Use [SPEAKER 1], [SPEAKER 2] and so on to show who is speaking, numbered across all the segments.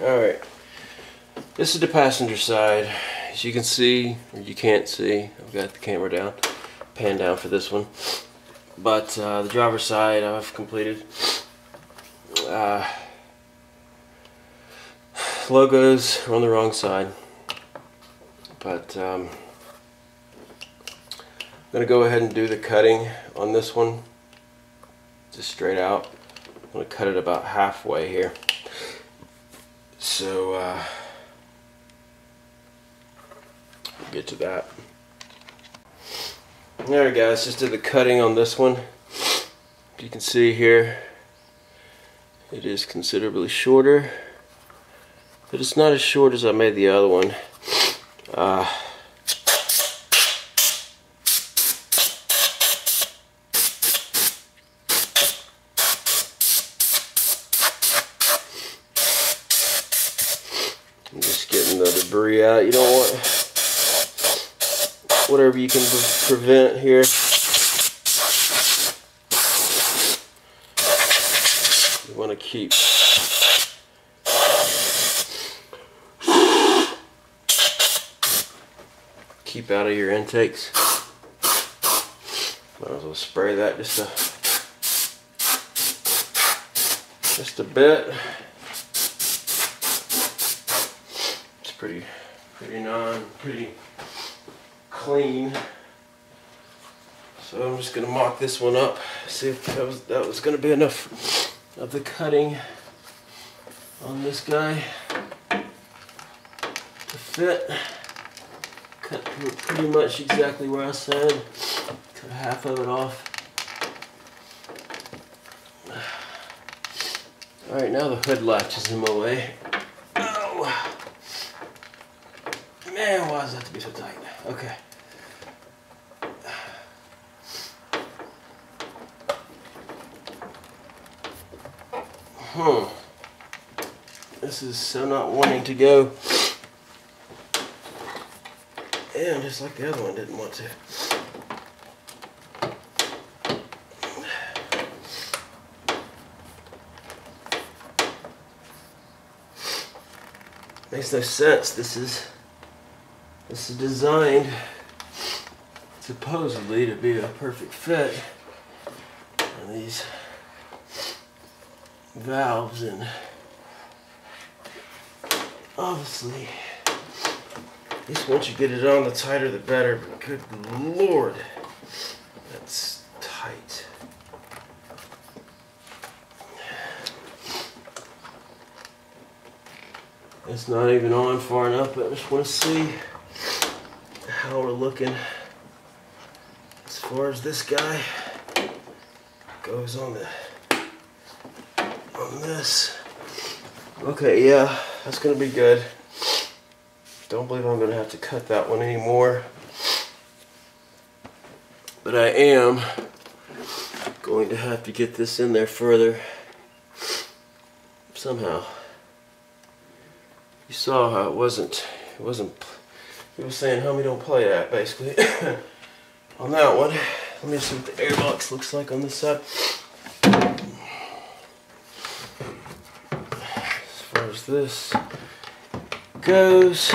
[SPEAKER 1] Alright, this is the passenger side. As you can see, or you can't see, I've got the camera down, pan down for this one. But the driver's side I've completed. Logos are on the wrong side. But I'm going to go ahead and do the cutting on this one. Just straight out. I'm going to cut it about halfway here. So we'll get to that. Alright guys, just did the cutting on this one. You can see here it is considerably shorter, but it's not as short as I made the other one. I'm just getting the debris out. You don't want whatever you can prevent here. You want to keep out of your intakes. Might as well spray that just a bit. It's pretty clean. So I'm just gonna mock this one up, see if that was gonna be enough of the cutting on this guy to fit. Cut pretty much exactly where I said. Cut half of it off. Alright, now the hood latch is in my way. Oh! Man, why does that have to be so tight? Okay. This is so not wanting to go. And just like the other one didn't want to. Makes no sense. This is designed supposedly to be a perfect fit. And these valves, and obviously, at least once you get it on, the tighter the better, but good Lord, that's tight. It's not even on far enough, but I just want to see how we're looking as far as this guy goes on this. Okay, yeah, that's gonna be good. Don't believe I'm gonna have to cut that one anymore, but I am going to have to get this in there further somehow. You saw how it wasn't. He was saying, "Homie, don't play that," basically. On that one, let me see what the airbox looks like on this side. As far as this goes,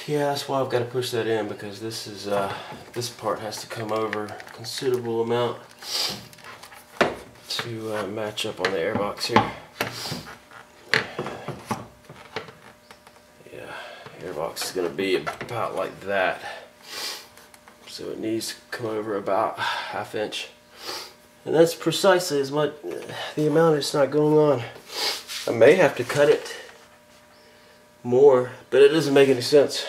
[SPEAKER 1] yeah, that's why I've got to push that in, because this part has to come over a considerable amount to match up on the airbox here. Yeah, airbox is going to be about like that, so it needs to come over about ½ inch, and that's precisely as much the amount it's not going on. I may have to cut it more, but it doesn't make any sense.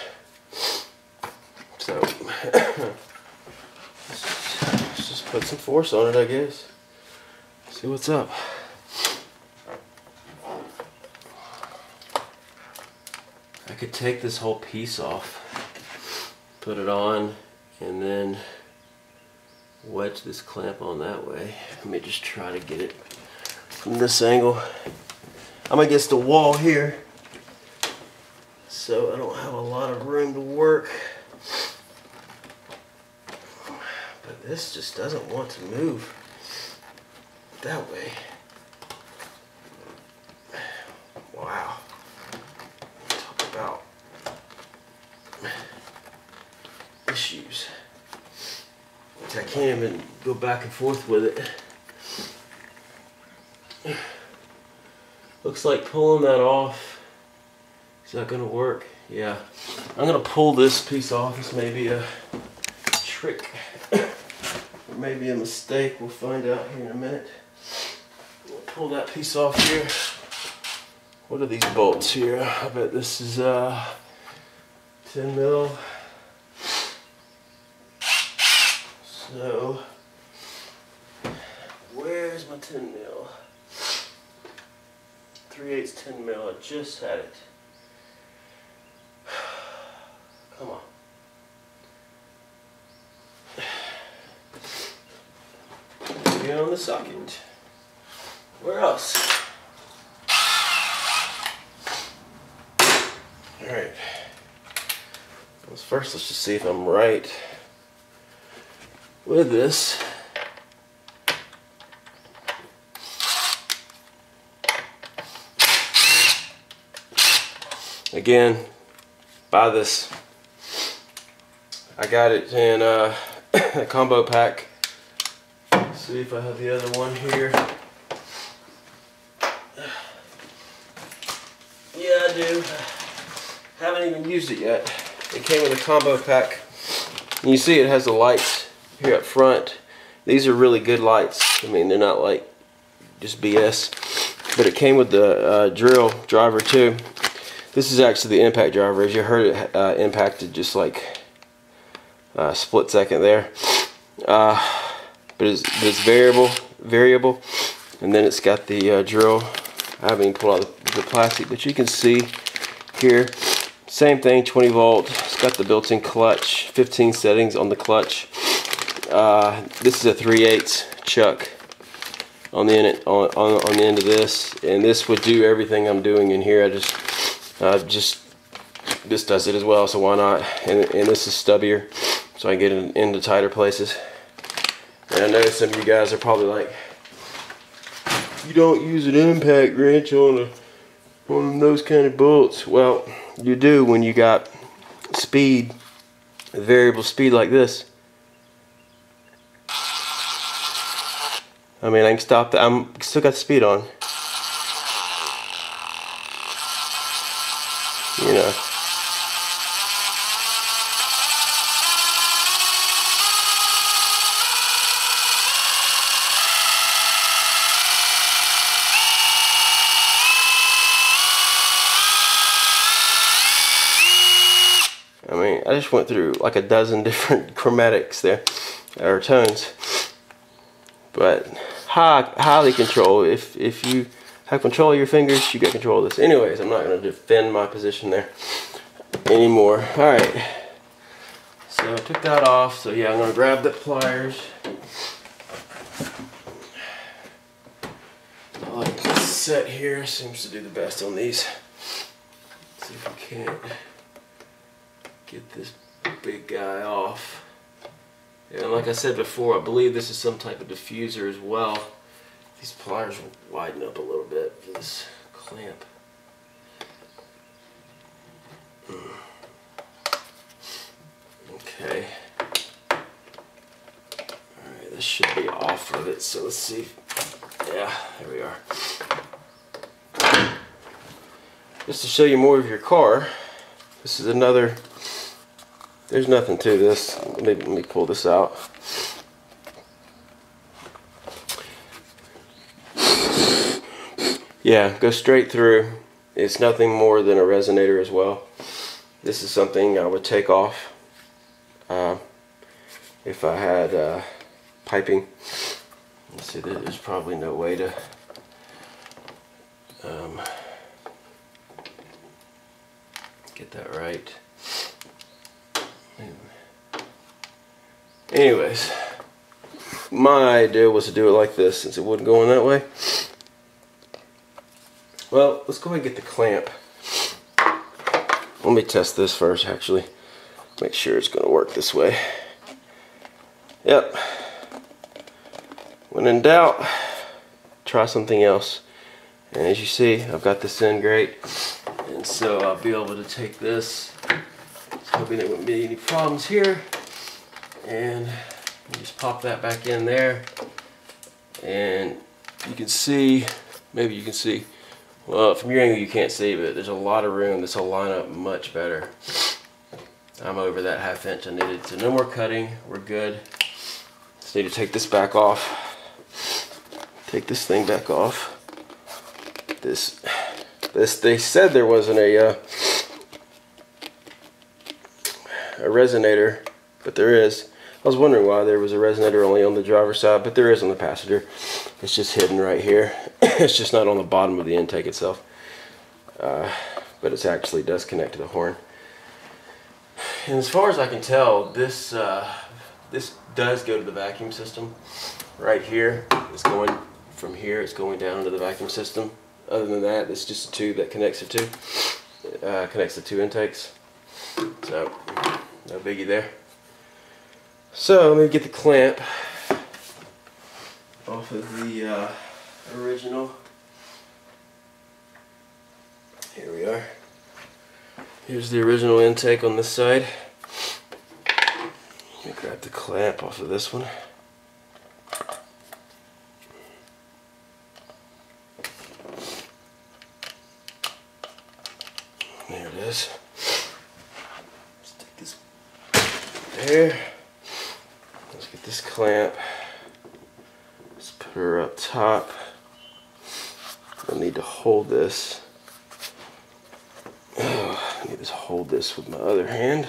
[SPEAKER 1] So let's just put some force on it, I guess. See what's up. I could take this whole piece off, put it on, and then wedge this clamp on that way. Let me just try to get it from this angle. I'm against the wall here, so I don't have a lot of room to work. But this just doesn't want to move that way. issues. I can't even go back and forth with it. Looks like pulling that off. Is that gonna work? Yeah. I'm gonna pull this piece off. This may be a trick. Or maybe a mistake. We'll find out here in a minute. We'll pull that piece off here. What are these bolts here? I bet this is 10 mil. So, where's my 10 mil? 3/8 10 mil. I just had it. Come on. Get on the socket. Where else? Alright. First, let's just see if I'm right with this. Again, buy this. I got it in a combo pack. See if I have the other one here. Yeah, I do. Haven't even used it yet. It came with a combo pack. And you see it has the lights here up front. These are really good lights. I mean, they're not like just BS. But it came with the drill driver too. This is actually the impact driver. As you heard, it impacted just like a split second there. But it's variable, and then it's got the drill. I haven't even pulled out the plastic, but you can see here, same thing, 20 volt. It's got the built-in clutch, 15 settings on the clutch. This is a 3/8 chuck on the end of this, and this would do everything I'm doing in here. This does it as well, so why not? And this is stubbier, so I can get it into tighter places. And I know some of you guys are probably like, you don't use an impact wrench on those kind of bolts. Well, you do when you got speed, variable speed like this. I mean, I can stop that. I'm still got the speed on. You know. I mean, I just went through like a dozen different chromatics there, or tones. But highly control. If you have control of your fingers, you got control of this. Anyways, I'm not going to defend my position there anymore. All right. So I took that off. So yeah, I'm going to grab the pliers. I like this set here. Seems to do the best on these. Let's see if we can't get this big guy off. And like I said before, I believe this is some type of diffuser as well. These pliers will widen up a little bit for this clamp. Okay. Alright, this should be off of it, so let's see. Yeah, there we are. Just to show you more of your car, this is another. There's nothing to this. Let me pull this out. Yeah, go straight through. It's nothing more than a resonator as well. This is something I would take off if I had piping. Let's see, there's probably no way to get that right. Anyways, my idea was to do it like this since it wouldn't go in that way. Well, let's go ahead and get the clamp. Let me test this first, actually. Make sure it's going to work this way. Yep. When in doubt, try something else. And as you see, I've got this in great. And so I'll be able to take this. Hoping there wouldn't be any problems here. and you just pop that back in there, and you can see, maybe you can see, well, from your angle you can't see, but there's a lot of room. This will line up much better. I'm over that 1/2 inch I needed, so no more cutting, we're good. Just need to take this back off. Take this thing back off. This they said there wasn't a resonator, but there is. I was wondering why there was a resonator only on the driver's side, but there is on the passenger. It's just hidden right here. It's just not on the bottom of the intake itself, but it actually does connect to the horn. And as far as I can tell, this does go to the vacuum system right here. It's going from here, it's going down into the vacuum system. Other than that, it's just a tube that connects the two, connects the two intakes. So no biggie there. So let me get the clamp off of the original. Here we are. Here's the original intake on this side. Let me grab the clamp off of this one. There it is. Stick this there. Let's get this clamp. Let's put her up top. I need to hold this. Oh, I need to hold this with my other hand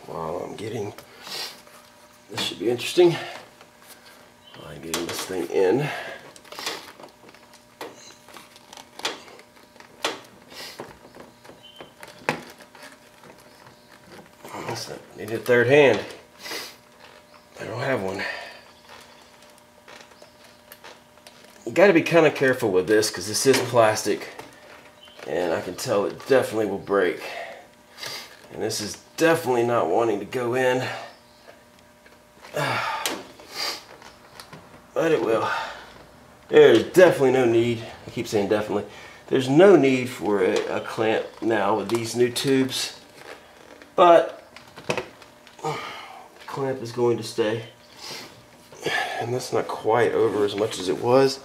[SPEAKER 1] while I'm getting. This should be interesting. While I'm getting this thing in. I need a third hand. I don't have one. You got to be kind of careful with this because this is plastic, and I can tell it definitely will break. And this is definitely not wanting to go in, but it will. There's definitely no need. I keep saying definitely. There's no need for a clamp now with these new tubes, but clamp is going to stay, and that's not quite over as much as it was.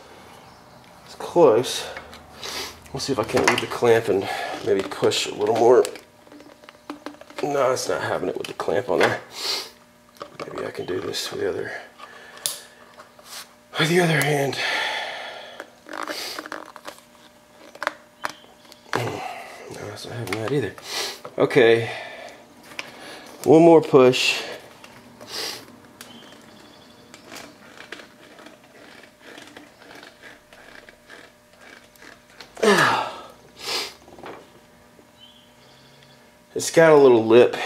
[SPEAKER 1] It's close. We'll see if I can't leave the clamp and maybe push a little more. No, it's not having it with the clamp on there. Maybe I can do this with the other hand. No, it's not having that either. Okay, one more push. It's got a little lip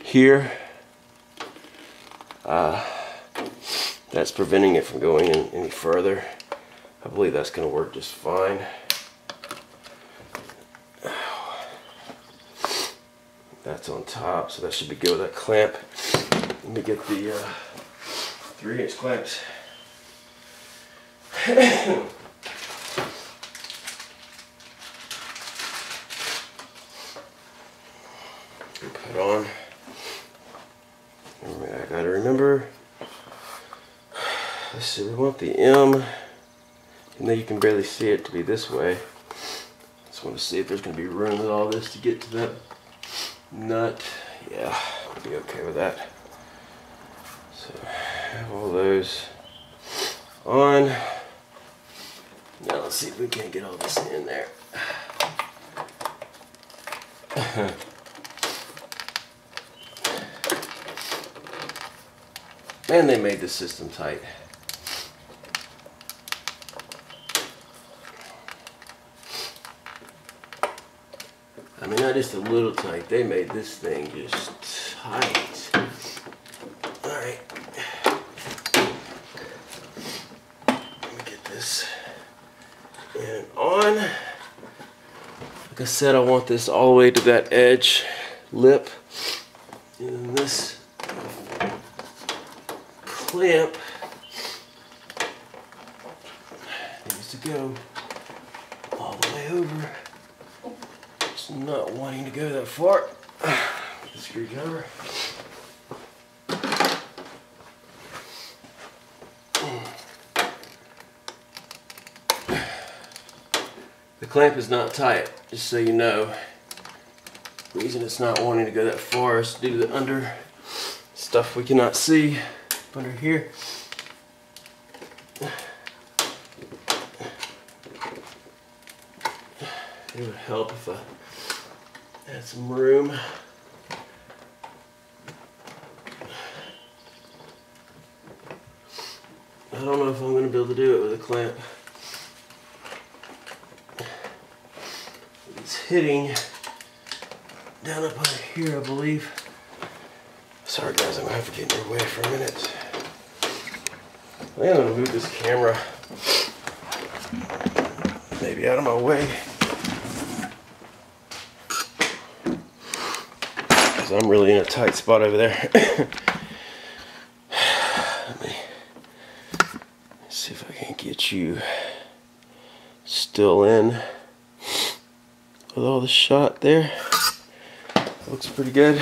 [SPEAKER 1] here that's preventing it from going in any further. I believe that's going to work just fine. That's on top, so that should be good with that clamp. Let me get the 3-inch clamps. Put on. I gotta remember. Let's see, we want the M, and then you can barely see it, to be this way. Just want to see if there's going to be room with all this to get to that nut. Yeah, I'll be okay with that. So, have all those on. Now let's see if we can't get all this in there. Man, they made this system tight. I mean, not just a little tight. They made this thing just tight. Alright. Let me get this in and on. Like I said, I want this all the way to that edge lip. And this clamp needs to go all the way over. It's not wanting to go that far. Just screwdriver. The clamp is not tight, just so you know. The reason it's not wanting to go that far is due to the under stuff we cannot see up under here. It would help if I had some room. I don't know if I'm going to be able to do it with a clamp. It's hitting down up under here, I believe. Sorry guys, I'm going to have to get in your way for a minute. I think I'm going to move this camera maybe out of my way. Because I'm really in a tight spot over there. Let me see if I can get you still in with all the shot there. Looks pretty good.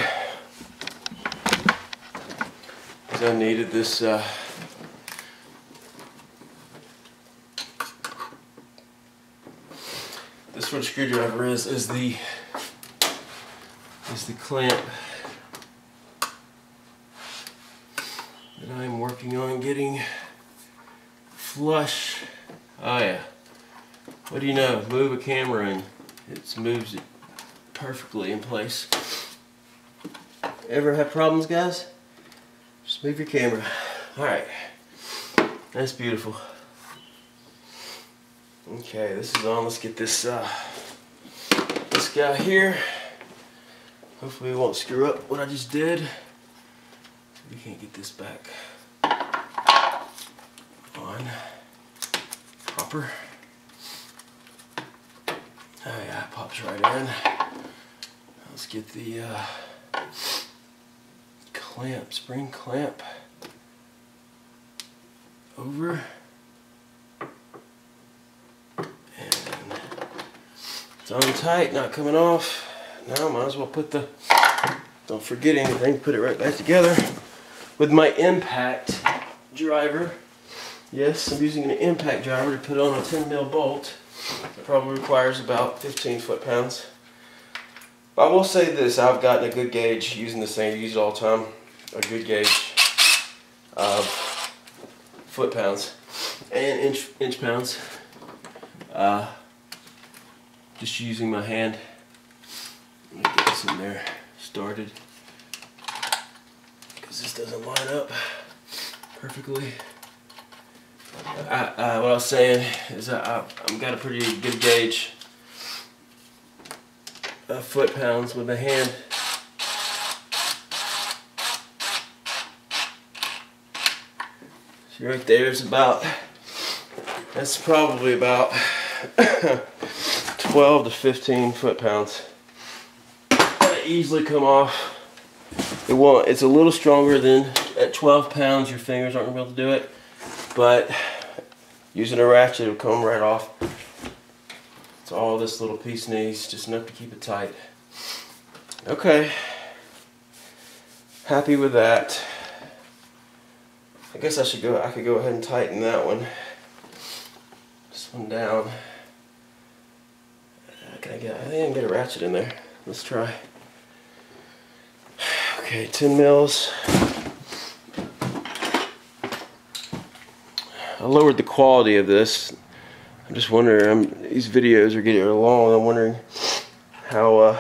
[SPEAKER 1] I needed this this what a screwdriver is the clamp that I'm working on getting flush. Oh yeah. What do you know? Move a camera and it moves it perfectly in place. Ever have problems, guys? Just move your camera. Alright. That's beautiful. Okay, this is on. Let's get this this guy here. Hopefully we won't screw up what I just did. We can't get this back on proper. Oh yeah, it pops right in. Let's get the clamp, spring clamp over, and it's on tight, not coming off. Now might as well put the, don't forget anything, put it right back together with my impact driver. Yes, I'm using an impact driver to put on a 10mm bolt. It probably requires about 15 foot-pounds. But I will say this, I've gotten a good gauge using this thing, I use it all the time. A good gauge of foot-pounds and inch-pounds. Just using my hand. Let me get this in there started, because this doesn't line up perfectly. What I was saying is I've got a pretty good gauge of foot-pounds with my hand. See right there is about, that's probably about 12 to 15 foot-pounds. Easily come off. It's a little stronger than at 12 pounds. Your fingers aren't going to be able to do it, but using a ratchet, it'll come right off. It's all this little piece needs, just enough to keep it tight. Okay, happy with that. I guess I could go ahead and tighten that one. This one down. I think I can get a ratchet in there. Let's try. Okay, 10 mils. I lowered the quality of this. I'm just wondering, these videos are getting long. I'm wondering how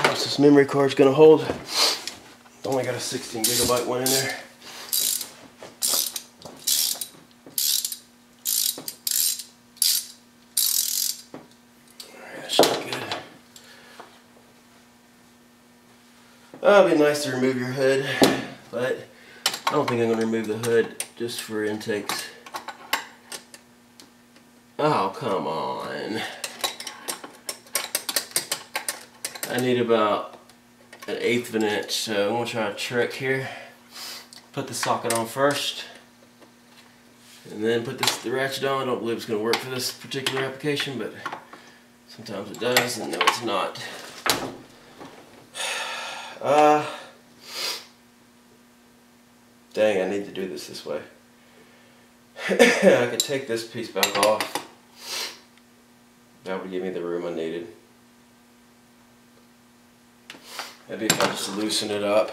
[SPEAKER 1] much this memory card's gonna hold. Only got a 16 gigabyte one in there. Alright, that should be good. It'd be nice to remove your hood, but I don't think I'm going to remove the hood just for intakes. Oh, come on. I need about 1/8 of an inch, so I'm going to try a trick here. Put the socket on first, and then put the ratchet on. I don't believe it's going to work for this particular application, but sometimes it does, and no, it's not. Dang, I need to do this way. I could take this piece back off. That would give me the room I needed. Maybe if I just loosen it up,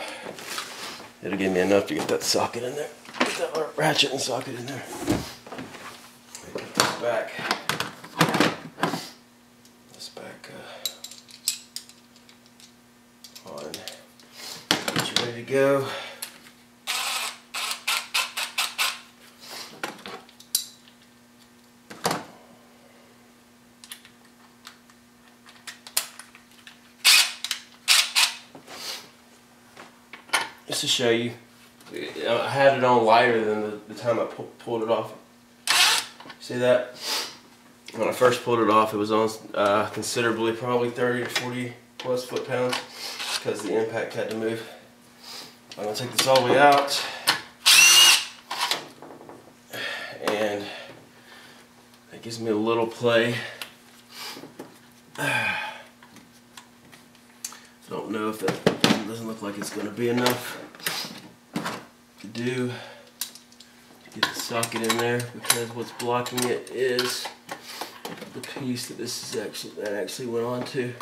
[SPEAKER 1] it'll give me enough to get that socket in there. Get that ratchet and socket in there. Put this back. This back on. Get you ready to go. Just to show you, I had it on lighter than the time I pulled it off. See that? When I first pulled it off, it was on considerably, probably 30 to 40 plus foot-pounds, because the impact had to move. I'm going to take this all the way out, and that gives me a little play. Don't know if that doesn't look like it's going to be enough to do to get the socket in there, because what's blocking it is the piece that actually went onto.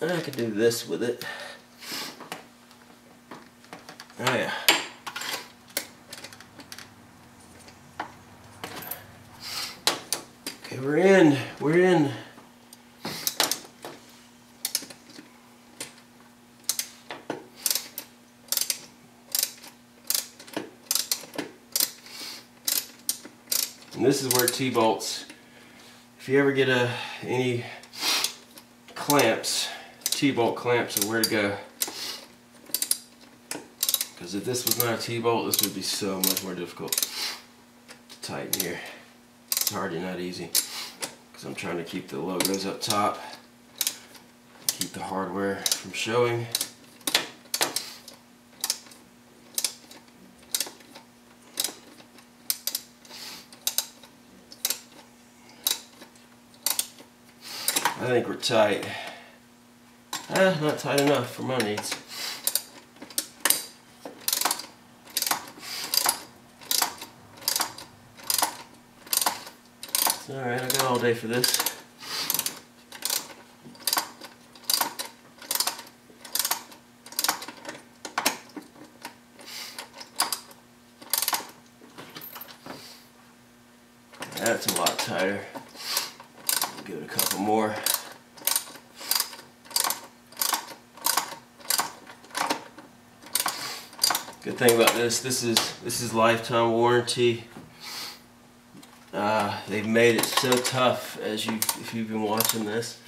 [SPEAKER 1] And I could do this with it. Oh yeah. Okay, we're in. And this is where T-bolts, if you ever get any clamps, T-bolt clamps are where to go. Because if this was not a T-bolt, this would be so much more difficult to tighten here. It's hardly not easy. Because I'm trying to keep the logos up top, keep the hardware from showing. I think we're tight. Not tight enough for my needs. It's alright, I got all day for this. That's a lot tighter. I'll give it a couple more. Good thing about this is lifetime warranty. They've made it so tough, if you've been watching this.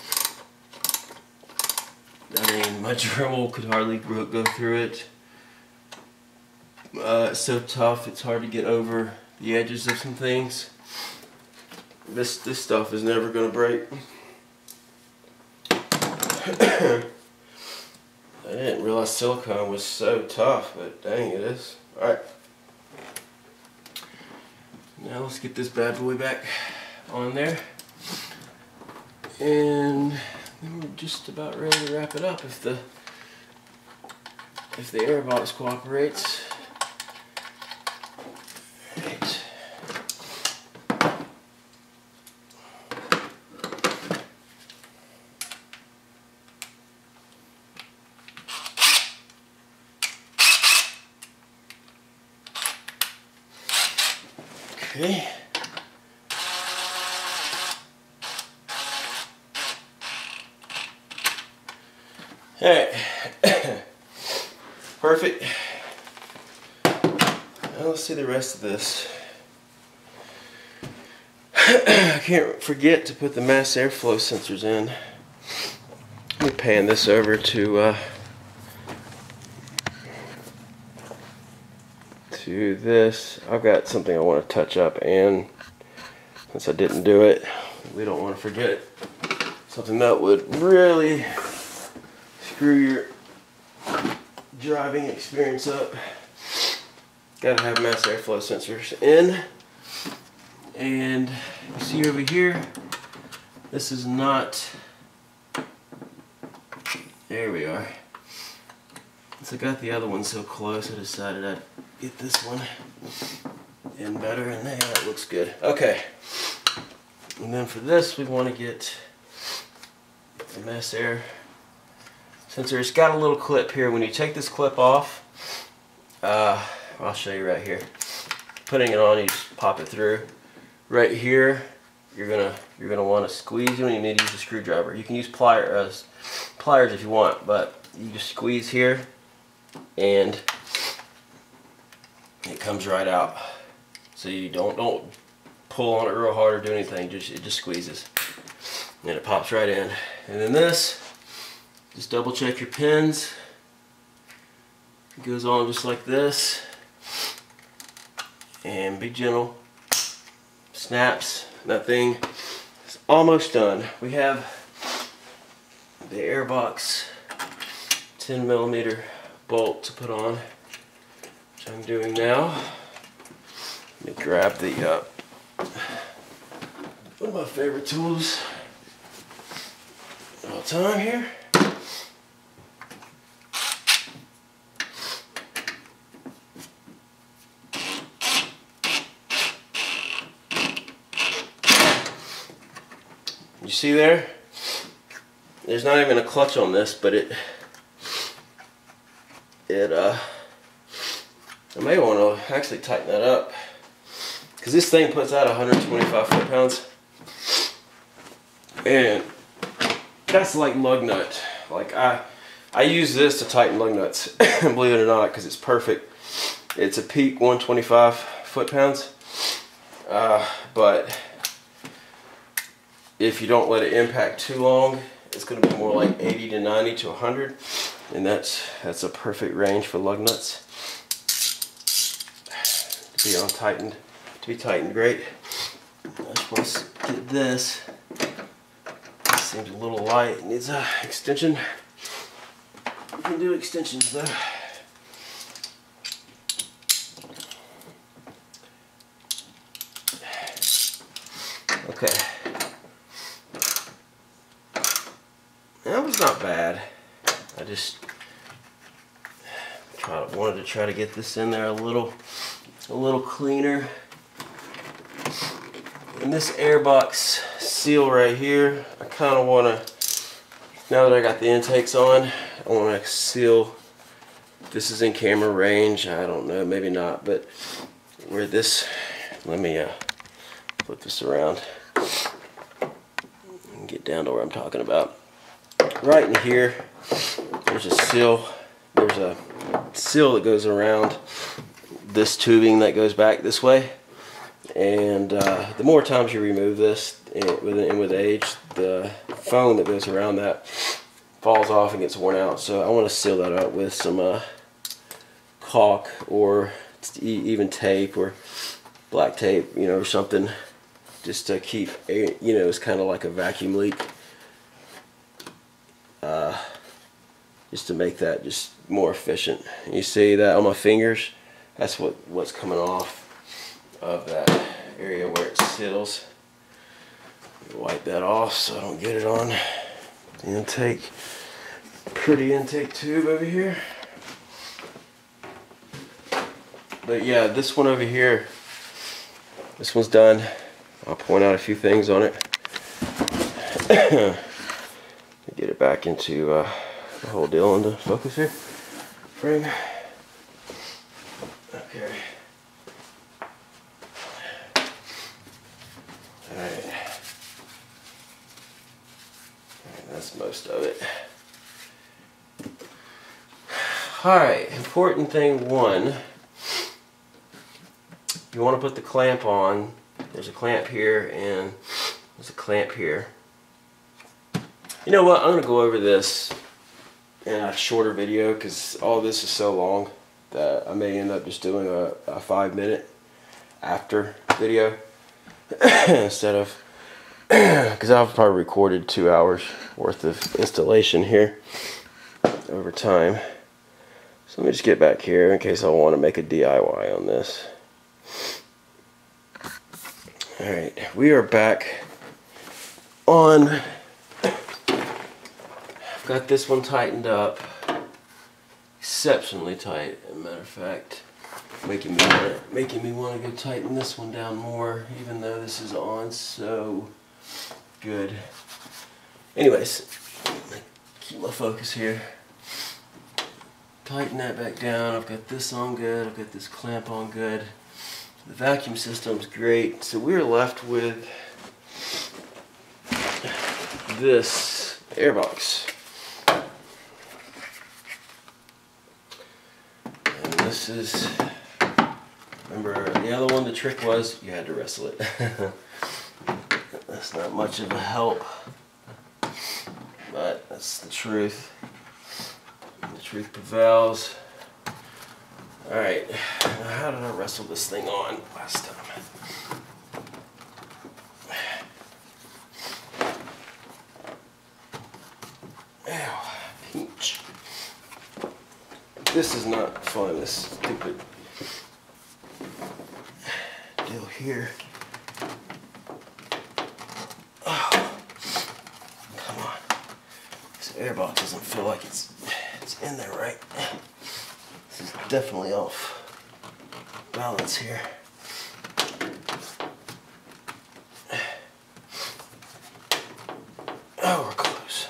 [SPEAKER 1] I mean, my Dremel could hardly go through it. It's so tough, it's hard to get over the edges of some things. This stuff is never going to break. I didn't realize silicone was so tough, but dang, it is. Alright. Now let's get this bad boy back on there. And then we're just about ready to wrap it up if the airbox cooperates. Right. Okay. Alright. Perfect. Now let's see the rest of this. I can't forget to put the mass airflow sensors in. Let me pan this over to this. I've got something I want to touch up, and since I didn't do it, we don't want to forget it. Something that would really screw your driving experience up. Gotta have mass airflow sensors in. And you see over here, this is not There we are. So I got the other one so close, I decided I'd get this one in better, and yeah, that looks good. Okay. And then for this, we want to get the mess air sensor. It's got a little clip here. When you take this clip off, I'll show you right here. Putting it on, you just pop it through. Right here, you're gonna want to squeeze. You don't even need to use a screwdriver. You can use pliers if you want, but you just squeeze here, and it comes right out. So you don't pull on it real hard or do anything. It just squeezes, and it pops right in. And then this, just double check your pins. It goes on just like this, and be gentle. Snaps. That thing is almost done. We have the Airbox 10mm bolt to put on, which I'm doing now. Let me grab the one of my favorite tools of all time here. You see there? There's not even a clutch on this, but I may want to actually tighten that up, because this thing puts out 125 foot-pounds, and that's like lug nut. Like I use this to tighten lug nuts, believe it or not, because it's perfect. It's a Peak 125 foot-pounds, but if you don't let it impact too long, it's going to be more like 80 to 90 to 100, and that's a perfect range for lug nuts to be tightened great. I just want to get this. This seems a little light. It needs an extension. You can do extensions though. Okay. That was not bad. I just wanted to try to get this in there a little cleaner. And this Airbox seal right here, I kind of want to, now that I got the intakes on, I want to seal. This is in camera range. I don't know, maybe not, but where this, let me flip this around and get down to where I'm talking about. Right in here, there's a seal. There's a seal that goes around this tubing that goes back this way, and the more times you remove this, and with age, the foam that goes around that falls off and gets worn out. So I want to seal that up with some caulk, or even tape, or black tape, you know, or something, just to keep, you know, it's kind of like a vacuum leak. Just to make that just more efficient. You see that on my fingers? That's what's coming off of that area where it settles. Wipe that off so I don't get it on the intake. Pretty intake tube over here. But yeah, this one over here, this one's done. I'll point out a few things on it. Get it back into the whole deal into focus here. Frame. Okay. Alright. That's most of it. Alright, important thing one. You want to put the clamp on. There's a clamp here and there's a clamp here. You know what, I'm going to go over this in a shorter video, because all this is so long that I may end up just doing a 5-minute after video instead of, because I've probably recorded 2 hours worth of installation here over time. So let me just get back here in case I want to make a DIY on this. Alright, we are back on. got this one tightened up, exceptionally tight. As a matter of fact, making me want to go tighten this one down more, even though this is on so good. Anyways, keep my focus here. Tighten that back down. I've got this on good. I've got this clamp on good. The vacuum system's great. So we're left with this airbox. And this is, remember the other one, the trick was you had to wrestle it. That's not much of a help, but that's the truth. The truth prevails. Alright, now how did I wrestle this thing on last time? Ew, peach. This is not fun, this stupid deal here. Oh, come on. This airbox doesn't feel like it's in there right. This is definitely off balance here. Oh, we're close.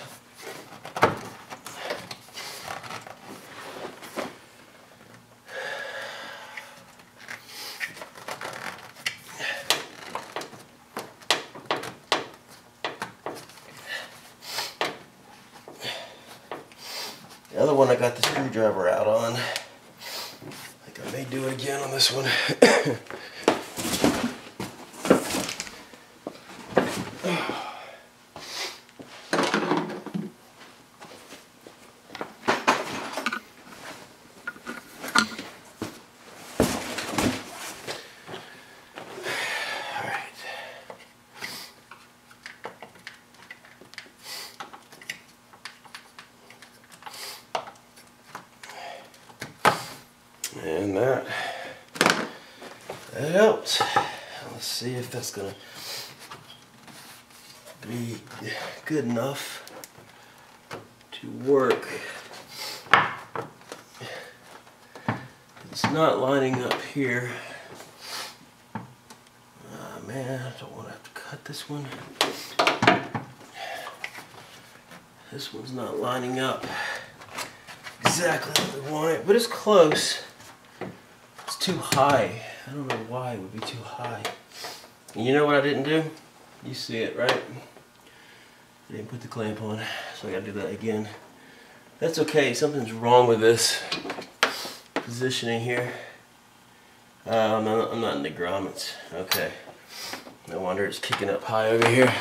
[SPEAKER 1] The other one I got the screwdriver out on. I think I may do it again on this one. And that helps. Let's see if that's gonna be good enough to work. It's not lining up here. Oh man, I don't want to have to cut this one. This one's not lining up exactly what we want it, but it's close. It's too high. I don't know why it would be too high. And you know what I didn't do? You see it, right? I didn't put the clamp on, so I gotta do that again. That's okay, something's wrong with this positioning here. I'm not in the grommets. Okay. No wonder it's kicking up high over here.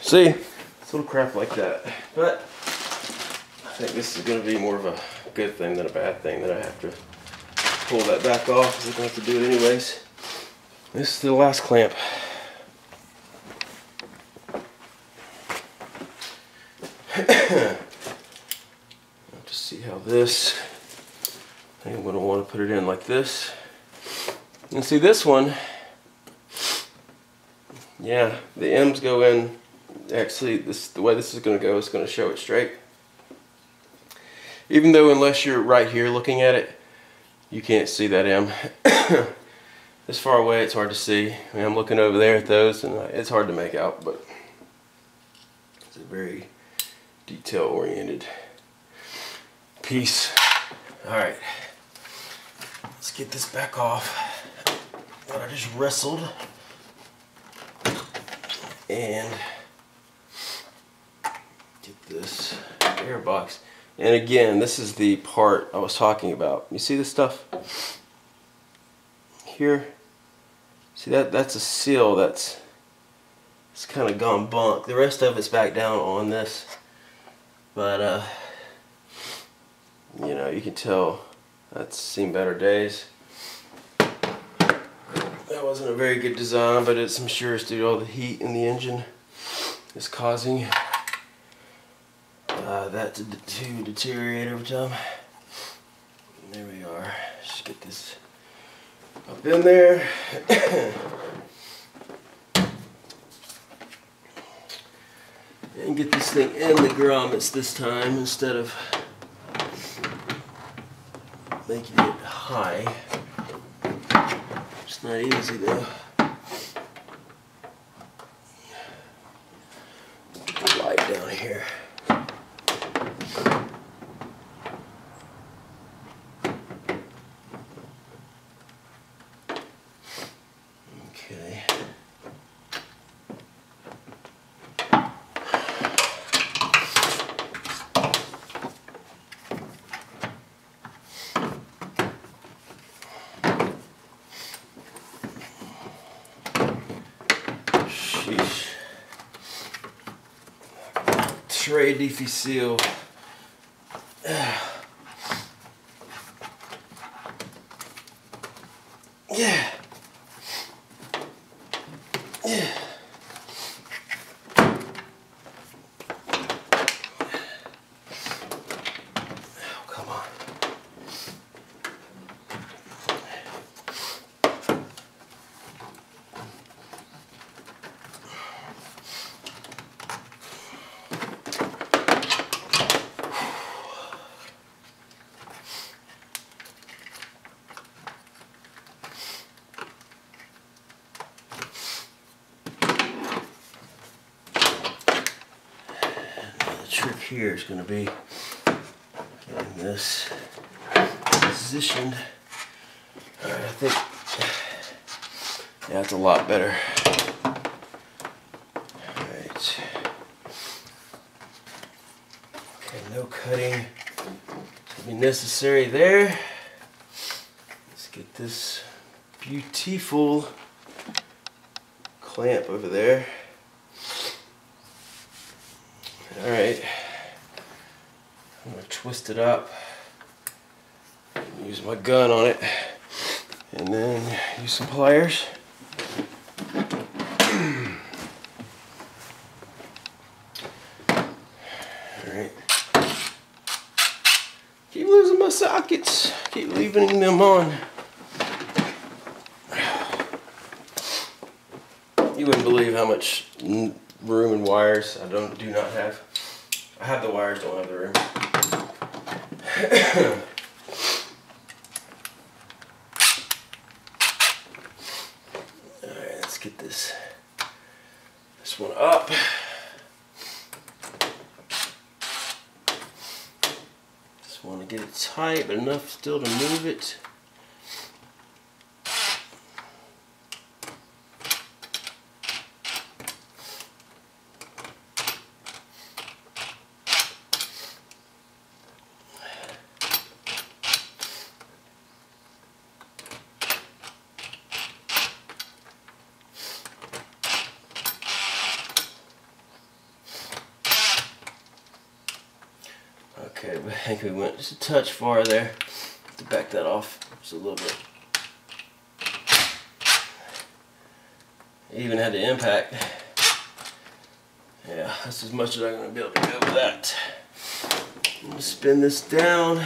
[SPEAKER 1] See? It's a little crap like that. But I think this is going to be more of a good thing than a bad thing, that I have to pull that back off because I'm going to have to do it anyways. This is the last clamp. I'll just see how this, I think I'm going to want to put it in like this. And see this one, yeah, the M's go in. Actually, the way this is going to go is going to show it straight. Even though unless you're right here looking at it, you can't see that M. This far away it's hard to see. I mean, I'm looking over there at those and it's hard to make out, but it's a very detail oriented piece. Alright, let's get this back off. What I just wrestled. And get this airbox. And again, this is the part I was talking about. You see this stuff here? See that's a seal that's kind of gone bunk. The rest of it's back down on this, but you know, you can tell that's seen better days. That wasn't a very good design, but I'm sure it's due to all the heat in the engine is causing that to deteriorate over time. And there we are. Just get this up in there. and get this thing in the grommets this time instead of making it high. It's not easy though. Light down here. Okay. Très difficile. Yeah. Yeah. Oh, come on. Trick here is going to be getting this positioned. Alright, I think, yeah, that's a lot better. Alright. Okay, no cutting is going to be necessary there. Let's get this beautiful clamp over there. Alright, I'm going to twist it up, use my gun on it, and then use some pliers. Alright, keep losing my sockets, keep leaving them on. You wouldn't believe how much room and wires I do not have. I have the wires, don't have the room. Alright, let's get this one up. Just want to get it tight, but enough still to move it. Okay, but I think we went just a touch far there. Have to back that off just a little bit. Even had the impact. Yeah, that's as much as I'm going to be able to go with that. I'm going to spin this down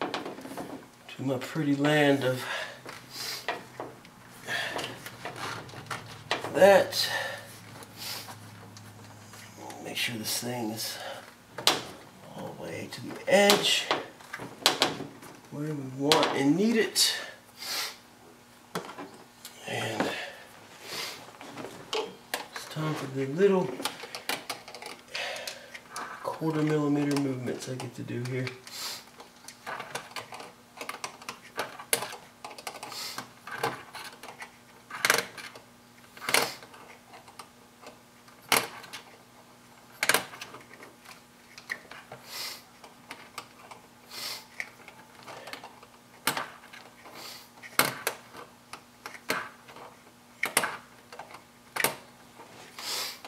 [SPEAKER 1] to my pretty land of that. Make sure this thing is all the way to the edge where we want and need it. And it's time for the little 1/4 millimeter movements I get to do here.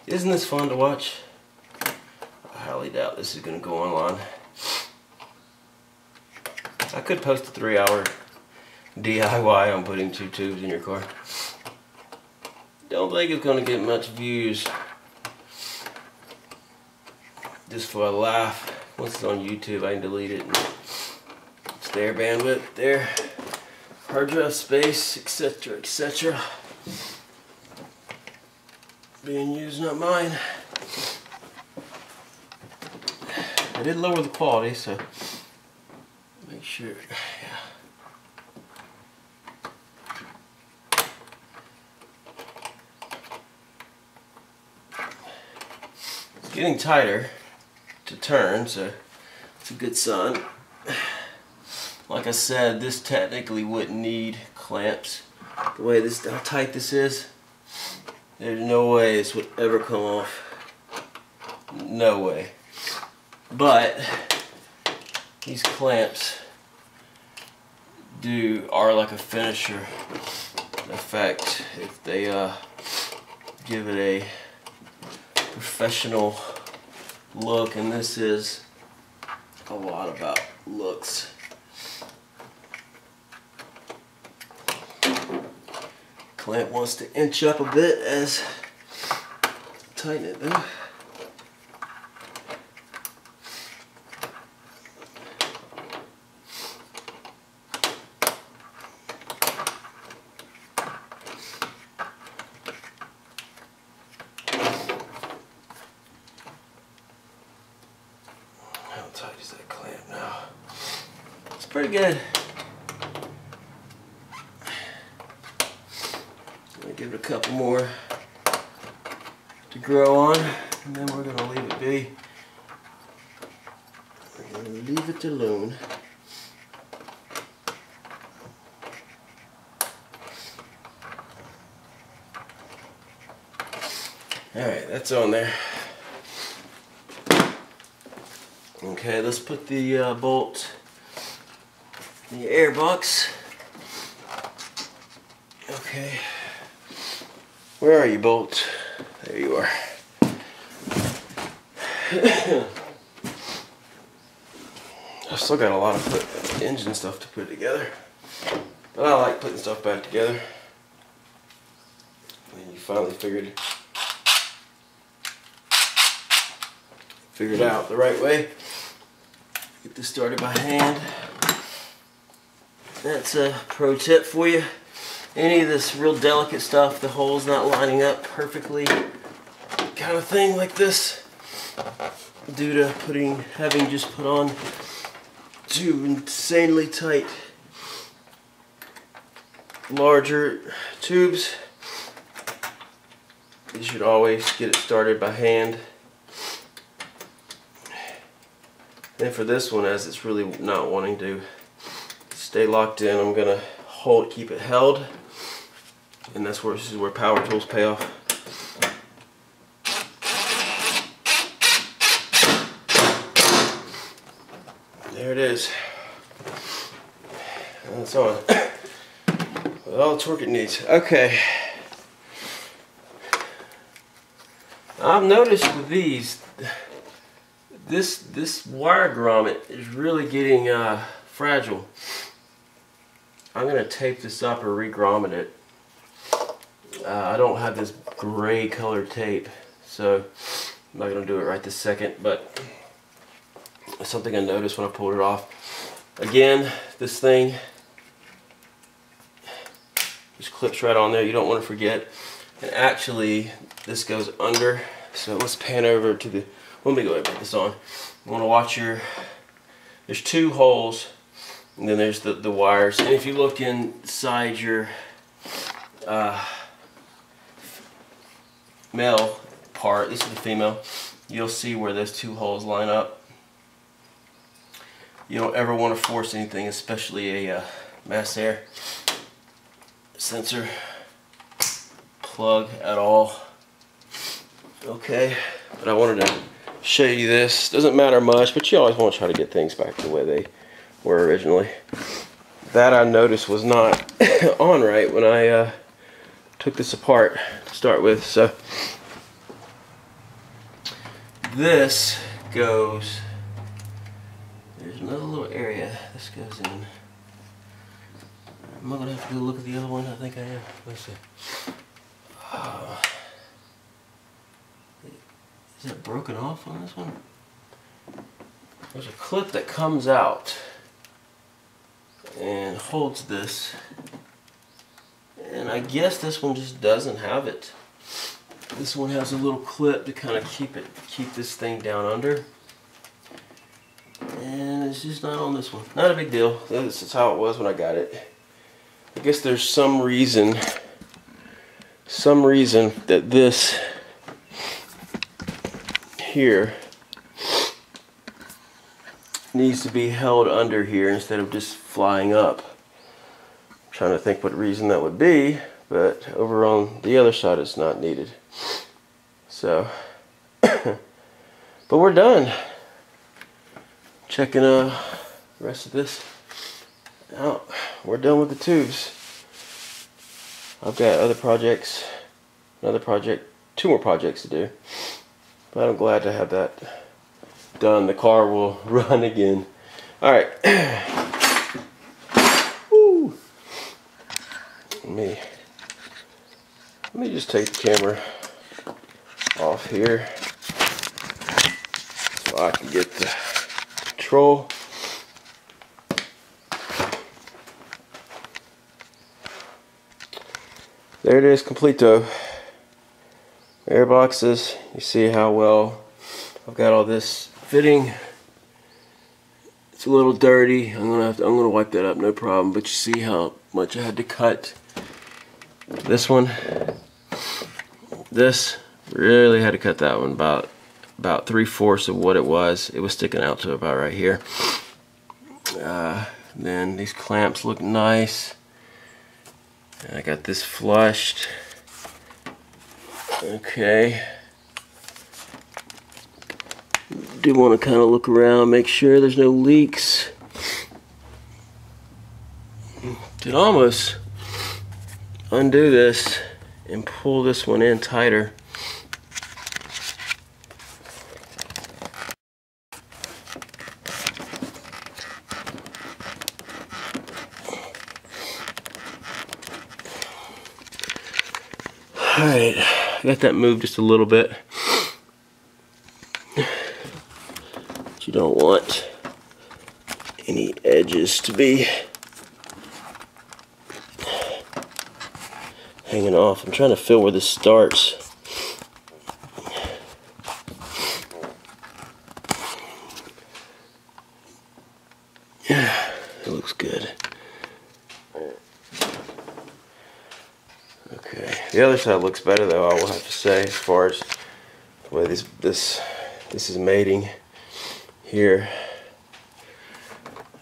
[SPEAKER 1] Isn't this fun to watch? I highly doubt this is going to go online. I could post a 3-hour DIY on putting 2 tubes in your car. Don't think it's going to get much views. Just for a laugh. Once it's on YouTube, I can delete it. It's their bandwidth, their hard drive space, etc., etc. Being used, not mine. I did lower the quality, so make sure. Yeah. It's getting tighter to turn, so it's a good sign. Like I said, this technically wouldn't need clamps. The way this, how tight this is, there's no way this would ever come off. No way. But these clamps are like a finisher effect if they give it a professional look, and this is a lot about looks. Clamp wants to inch up a bit as tighten it though. How tight is that clamp now? It's pretty good. Give it a couple more to grow on, and then we're going to leave it be. We're going to leave it alone. Alright, that's on there. Okay, let's put the bolt in the air box. Okay. Where are you, bolt? There you are. I've still got a lot of engine stuff to put together, but I like putting stuff back together. And you finally figured out the right way. Get this started by hand. That's a pro tip for you. Any of this real delicate stuff, the hole's not lining up perfectly, kind of thing like this, due to having just put on two insanely tight, larger tubes. You should always get it started by hand. And for this one, as it's really not wanting to stay locked in, I'm gonna keep it held. And this is where power tools pay off. There it is. And it's on. With all the torque it needs. Okay. I've noticed with these, this wire grommet is really getting fragile. I'm going to tape this up or re-grommet it. I don't have this gray colored tape, so I'm not going to do it right this second, but it's something I noticed when I pulled it off. Again, this thing just clips right on there. You don't want to forget. And actually, this goes under, so let's pan over to the, let me go ahead and put this on. You want to watch there's two holes, and then there's the wires. And if you look inside your male part, this is the female, you'll see where those two holes line up. You don't ever want to force anything, especially a mass air sensor plug at all. Okay, but I wanted to show you this. Doesn't matter much, but you always want to try to get things back the way they were originally. That I noticed was not on right when I took this apart to start with. So this goes, there's another little area this goes in. Am I gonna have to go look at the other one? I think I am. Let's see. Is it broken off on this one? There's a clip that comes out and holds this, and I guess this one just doesn't have it. This one has a little clip to kind of keep this thing down under, And it's just not on this one. Not a big deal. This is how it was when I got it. I guess there's some reason that this here needs to be held under here instead of just flying up. I'm trying to think what reason that would be, but over on the other side it's not needed. So, but we're done. Checking the rest of this out. We're done with the tubes. I've got other projects, two more projects to do. But I'm glad to have that done. The car will run again. Alright. Woo. Let me just take the camera off here so I can get the control. There it is, completo. Air boxes. You see how well I've got all this fitting. It's a little dirty. I'm gonna wipe that up, no problem. But you see how much I had to cut. This one. This really had to cut that one about 3/4 of what it was. It was sticking out to about right here. Then these clamps look nice. And I got this flushed. Okay. Do want to kind of look around, make sure there's no leaks. Could almost undo this and pull this one in tighter. Alright, got that moved just a little bit. But you don't want any edges to be hanging off. I'm trying to feel where this starts. Yeah, it looks good. Okay, the other side looks better though, I will have to say, as far as the way this is mating here.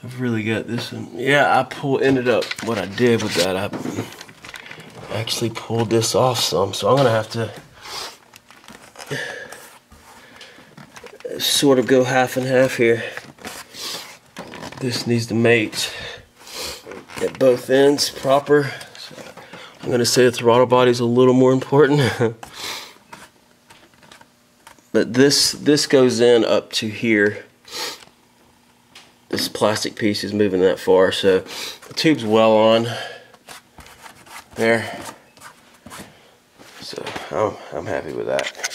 [SPEAKER 1] I've really got this one. Yeah, ended up what I did with that. I actually pulled this off some, so I'm gonna have to sort of go half and half here. This needs to mate at both ends proper. So I'm gonna say the throttle body is a little more important. But this goes in up to here. This plastic piece is moving that far, so the tube's well on there. So I'm happy with that.